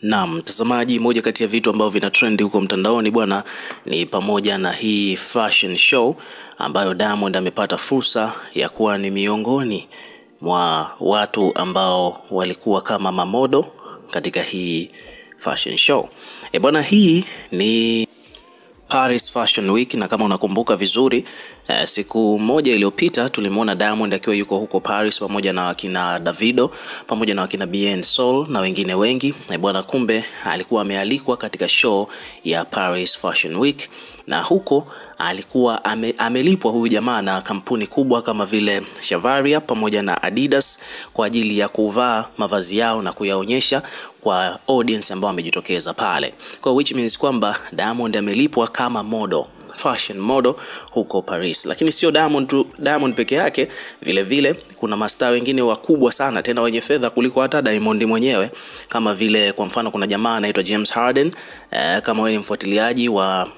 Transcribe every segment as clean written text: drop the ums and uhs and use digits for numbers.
Naam, mtazamaji, moja kati ya vitu ambavyo vina trend huko mtandaoni bwana ni pamoja na hii fashion show ambayo Diamond amepata fursa ya kuwa ni miongoni mwa watu ambao walikuwa kama mamodo katika hii fashion show. Bwana, hii ni Paris Fashion Week, na kama unakumbuka vizuri siku moja iliyopita tulimuona Diamond akiwa yuko huko Paris pamoja na wakina Davido pamoja na wakina Bien Soul na wengine wengi. Bwana, kumbe alikuwa amealikwa katika show ya Paris Fashion Week, na huko alikuwa amelipwa huyu jamaa na kampuni kubwa kama vile Chavaria pamoja na Adidas kwa ajili ya kuvaa mavazi yao na kuyaonyesha kwa audience ambao wamejitokeza pale. Kwa which means kwamba Diamond amelipwa kama model, fashion model huko Paris. Lakini sio Diamond peke yake, vile vile kuna mastaa wengine wakubwa sana tena wenye fedha kuliko hata Diamond mwenyewe, kama vile kwa mfano kuna jamaa anaitwa James Harden. Kama wewe ni mfuatiliaji wa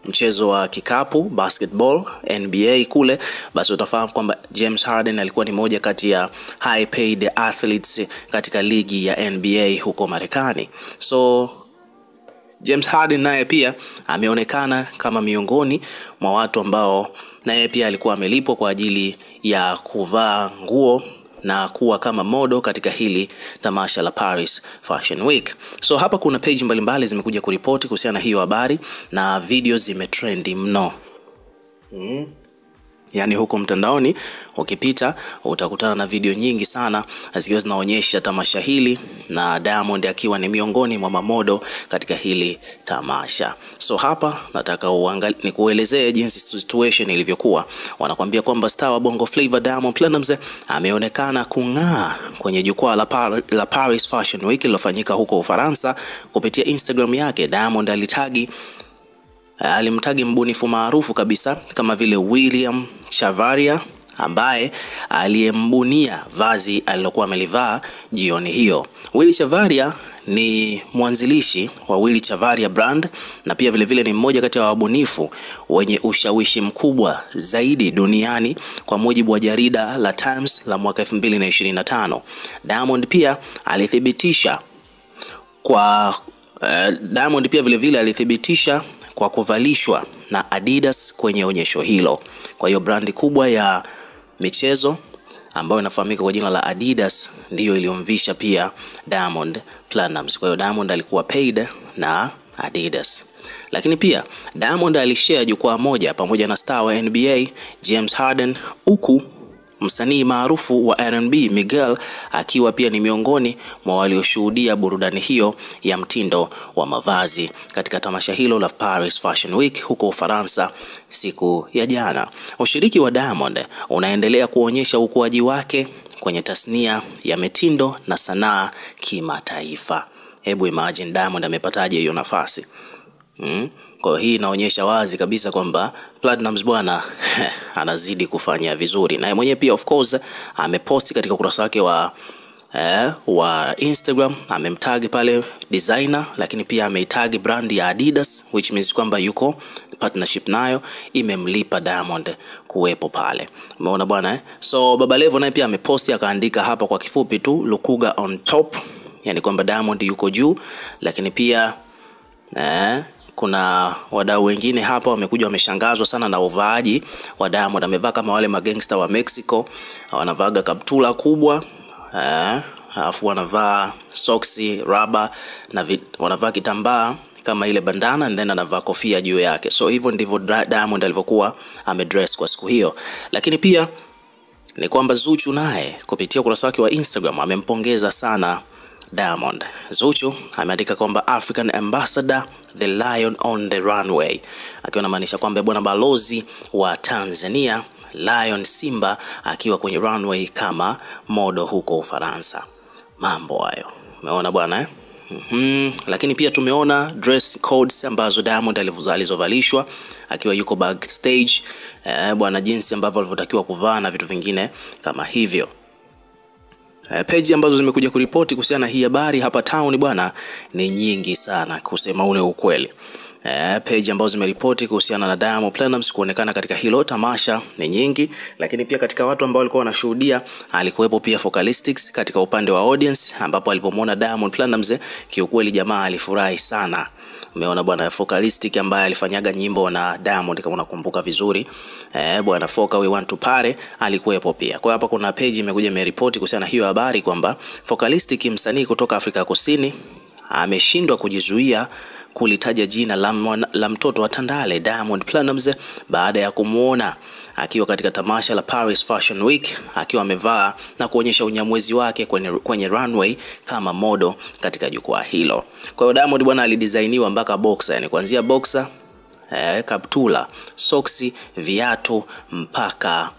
mchezo wa kikapu basketball NBA kule, basi utafahamu kwamba James Harden alikuwa ni moja kati ya high paid athletes katika ligi ya NBA huko Marekani. So James Harden naye pia ameonekana kama miongoni mwa watu ambao naye pia alikuwa amelipwa kwa ajili ya kuvaa nguo na kuwa kama model katika hili tamasha la Paris Fashion Week. So hapa kuna page mbalimbali zimekuja kuripoti kuhusiana na hiyo habari na video zimetrendi mno. Yani huko mtandaoni ukipita utakutana na video nyingi sana zikiwa zinaonyesha tamasha hili na Diamond akiwa ni miongoni mwa mamodo katika hili tamasha. So hapa nataka nikuelezee jinsi situation ilivyokuwa. Wanakuambia kwamba star wa Bongo Flava Diamond Platnumz ameonekana kung'aa kwenye jukwaa la Paris Fashion Week lilofanyika huko Ufaransa. Kupitia Instagram yake, Diamond alimtagi mbunifu maarufu kabisa kama vile William Chavaria, ambaye aliyembunia vazi alilokuwa amelivaa jioni hiyo. Willy Chavaria ni mwanzilishi wa Willy Chavaria brand na pia vile vile ni mmoja kati ya wabunifu wenye ushawishi mkubwa zaidi duniani kwa mujibu wa jarida la Times la mwaka 2025. Diamond pia alithibitisha kwa kuvalishwa na Adidas kwenye onyesho hilo. Kwa hiyo brandi kubwa ya michezo ambayo inafahamika kwa jina la Adidas ndiyo iliyomvisha pia Diamond Platnumz. Kwa hiyo Diamond alikuwa paid na Adidas. Lakini pia Diamond alishare jukwaa moja pamoja na star wa NBA James Harden, huku msanii maarufu wa R&B Miguel akiwa pia ni miongoni mwa walioshuhudia burudani hiyo ya mtindo wa mavazi katika tamasha hilo la Paris Fashion Week huko Ufaransa siku ya jana. Ushiriki wa Diamond unaendelea kuonyesha ukuaji wake kwenye tasnia ya mitindo na sanaa kimataifa. Hebu imagine Diamond amepataje hiyo nafasi? Kwa hii inaonyesha wazi kabisa kwamba Platnumz bwana anazidi kufanya vizuri. Na mwenyewe pia of course ameposti katika ukurasa wake wa Instagram, amemtag pale designer, lakini pia ameitag brand ya Adidas, which means kwamba yuko partnership nayo imemlipa Diamond kuwepo pale. Umeona bwana So Baba Levo naye pia ameposti akaandika hapa kwa kifupi tu Lukuga on top, yani kwamba Diamond yuko juu. Lakini pia kuna wadau wengine hapa wamekuja wameshangazwa sana na uvaaji wa Diamond. Amevaa kama wale magangster wa Mexico, wanavaaga kaptula kubwa, alafu wanavaa soksi rubber na wanavaa kitambaa kama ile bandana, and then anavaa kofia juu yake. So hivyo ndivyo Diamond alivyokuwa amedress kwa siku hiyo. Lakini pia ni kwamba Zuchu naye kupitia ukurasa wake wa Instagram amempongeza sana Diamond. Zuchu ameandika kwamba African Ambassador, the lion on the runway, akiwa anamaanisha kwamba bwana balozi wa Tanzania, lion simba, akiwa kwenye runway kama modo huko Ufaransa. Mambo hayo umeona bwana Lakini pia tumeona dress codes ambazo Diamond alizovalishwa akiwa yuko backstage, bwana, jinsi ambavyo alivyotakiwa kuvaa na vitu vingine kama hivyo. Page ambazo zimekuja kuripoti kuhusiana na hii habari hapa town bwana ni nyingi sana kusema ule ukweli. page ambazo zimeripoti kuhusiana na Diamond Platnumz kuonekana katika hilo tamasha ni nyingi, lakini pia katika watu ambao walikuwa wanashuhudia alikuwepo pia Focalistics katika upande wa audience, ambapo alivyomuona Diamond Platnumz kiukweli jamaa alifurahi sana. Umeona bwana Focalistic ambaye alifanyaga nyimbo na Diamond kama unakumbuka vizuri, bwana Foca we want to party alikuwepo pia. Kwa hapa kuna page imekuja imeripoti kuhusiana na hiyo habari kwamba Focalistic, msanii kutoka Afrika Kusini, ameshindwa kujizuia kulitaja jina la mtoto wa Tandale Diamond Platnumz baada ya kumuona akiwa katika tamasha la Paris Fashion Week akiwa amevaa na kuonyesha unyamwezi wake kwenye runway kama modo katika jukwaa hilo. Kwa hiyo Diamond bwana alidesigniwa mpaka boxer, yani kuanzia boxer, kaptula, soksi, viatu mpaka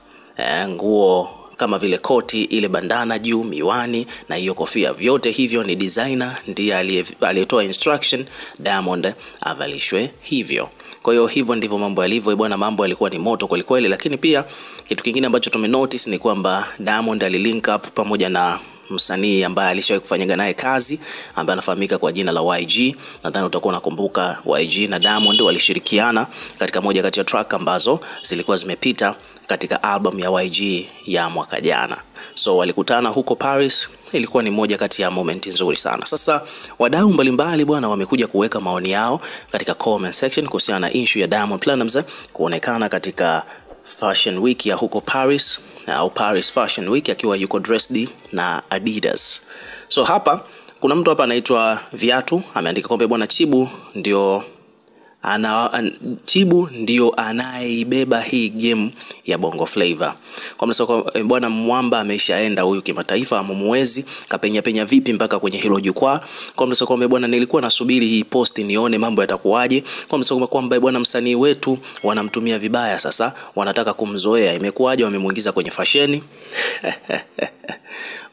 nguo kama vile koti, ile bandana juu, miwani na hiyo kofia, vyote hivyo ni designer ndiye aliyetoa instruction Diamond avalishwe hivyo. Kwa hiyo hivyo ndivyo mambo yalivyo bwana, mambo yalikuwa ni moto kweli kweli. Lakini pia kitu kingine ambacho tumenotice ni kwamba Diamond alilink up pamoja na msanii ambaye alishawahi kufanyaga naye kazi ambaye anafahamika kwa jina la YG. Nadhani utakuwa unakumbuka YG na Diamond walishirikiana katika moja kati ya track ambazo zilikuwa zimepita katika album ya YG ya mwaka jana. So walikutana huko Paris, ilikuwa ni moja kati ya moment nzuri sana. Sasa wadau mbalimbali bwana wamekuja kuweka maoni yao katika comment section kuhusiana na issue ya Diamond Platnumz kuonekana katika Fashion Week ya huko Paris au Paris Fashion Week akiwa yuko dressed na Adidas. So hapa kuna mtu hapa anaitwa Viatu ameandika kwamba bwana Chibu ndio anaibeba hii game ya Bongo Flava. Kwa msako bwana Mwamba ameshaenda huyu kimataifa, amumwezi kapenya vipi mpaka kwenye hilo jukwaa. Kwa msako bwana nilikuwa nasubiri hii post nione mambo yatakuwaje. Kwa msako kwamba bwana msanii wetu wanamtumia vibaya, sasa wanataka kumzoea, imekuwaje wamemuingiza kwenye fasheni?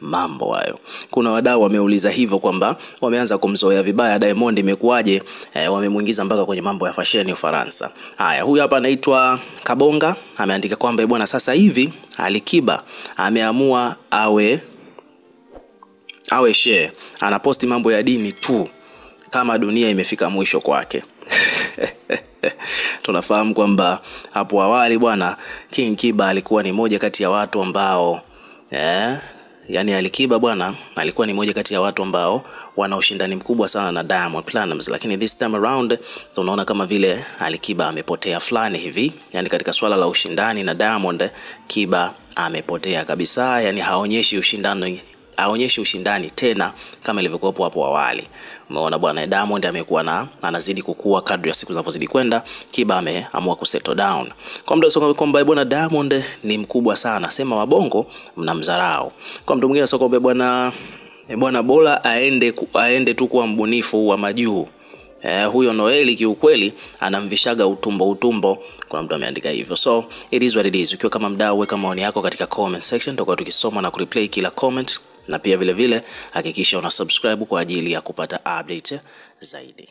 Mambo hayo. Kuna wadau wameuliza hivyo kwamba wameanza kumzoea vibaya Diamond, imekuwaje wamemuingiza mpaka kwenye mambo ya fashion Ufaransa. Haya, huyu hapa anaitwa Kabonga ameandika kwamba bwana sasa hivi Alikiba ameamua awe shehe, anaposti mambo ya dini tu kama dunia imefika mwisho kwake. Tunafahamu kwamba hapo awali bwana King Kiba alikuwa ni moja kati ya watu ambao yani Alikiba bwana alikuwa ni moja kati ya watu ambao wana ushindani mkubwa sana na Diamond Platnumz, lakini this time around tunaona kama vile Alikiba amepotea fulani hivi. Yani katika swala la ushindani na Diamond, Kiba amepotea kabisa, yani haonyeshi ushindani tena kama ilivyokuwa hapo awali. Umeona bwana Diamond amekuwa anazidi kukua kadri ya siku zinazozidi kwenda, Kiba ameamua kusettle down. Kwa mtu sio kwamba bwana Diamond ni mkubwa sana, sema wabongo mnamdharau. Kwa mtu mwingine sio kwamba bwana bora aende tu kwa mbunifu wa majuu. Huyo Noeli kiukweli anamvishaga utumbo. Kuna mtu ameandika hivyo. So it is what it is. Ukiwa kama mdau, weka maoni yako katika comment section, tutakuwa tukisoma na kureplay kila comment, na pia vile hakikisha una subscribe kwa ajili ya kupata update zaidi.